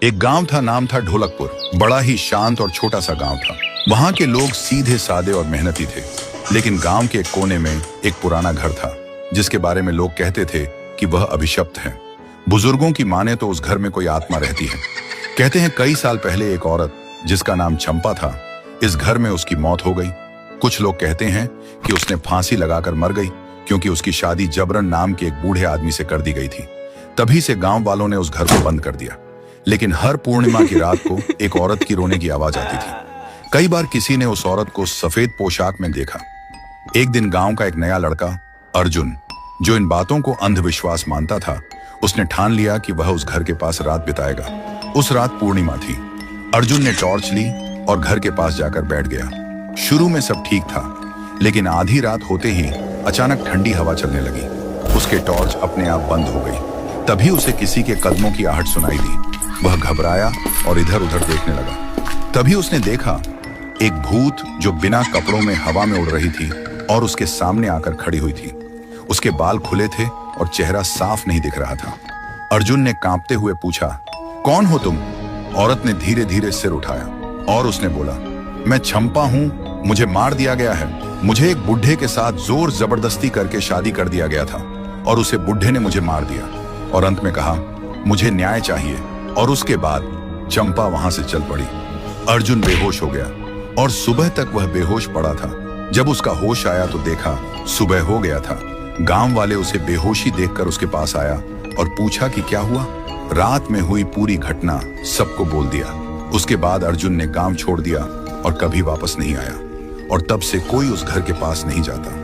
एक गांव था, नाम था ढोलकपुर। बड़ा ही शांत और छोटा सा गांव था। वहां के लोग सीधे सादे और मेहनती थे। लेकिन गांव के एक कोने में एक पुराना घर था जिसके बारे में लोग कहते थे कि वह अभिशप्त है। बुजुर्गों की माने तो उस घर में कोई आत्मा रहती है। कहते हैं कई साल पहले एक औरत जिसका नाम चंपा था, इस घर में उसकी मौत हो गई। कुछ लोग कहते हैं कि उसने फांसी लगाकर मर गई क्योंकि उसकी शादी जबरन नाम के एक बूढ़े आदमी से कर दी गई थी। तभी से गांव वालों ने उस घर को बंद कर दिया। लेकिन हर पूर्णिमा की रात को एक औरत की रोने की आवाज आती थी। कई बार किसी ने उस औरत को सफेद पोशाक में देखा। एक दिन गांव का एक नया लड़का अर्जुन, जो इन बातों को अंधविश्वास मानता था, उसने ठान लिया कि वह उस घर के पास रात बिताएगा। उस रात पूर्णिमा थी। अर्जुन ने टॉर्च ली और घर के पास जाकर बैठ गया। शुरू में सब ठीक था, लेकिन आधी रात होते ही अचानक ठंडी हवा चलने लगी। उसके टॉर्च अपने आप बंद हो गई। तभी उसे किसी के कदमों की आहट सुनाई दी। वह घबराया और इधर उधर देखने लगा। तभी उसने देखा एक भूत जो बिना कपड़ों में हवा में उड़ रही थी और उसके सामने आकर खड़ी हुई थी। उसके बाल खुले थे और चेहरा साफ नहीं दिख रहा था। अर्जुन ने कांपते हुए पूछा, कौन हो तुम? औरत ने धीरे धीरे सिर उठाया और उसने बोला, मैं चंपा हूं, मुझे मार दिया गया है। मुझे एक बुढ़े के साथ जोर जबरदस्ती करके शादी कर दिया गया था और उसे बुढ़े ने मुझे मार दिया। और अंत में कहा, मुझे न्याय चाहिए। और उसके बाद चंपा वहां से चल पड़ी। अर्जुन बेहोश हो गया और सुबह तक वह बेहोश पड़ा था। जब उसका होश आया तो देखा सुबह हो गया था। गांव वाले उसे बेहोशी देखकर उसके पास आया और पूछा कि क्या हुआ। रात में हुई पूरी घटना सबको बोल दिया। उसके बाद अर्जुन ने गांव छोड़ दिया और कभी वापस नहीं आया। और तब से कोई उस घर के पास नहीं जाता।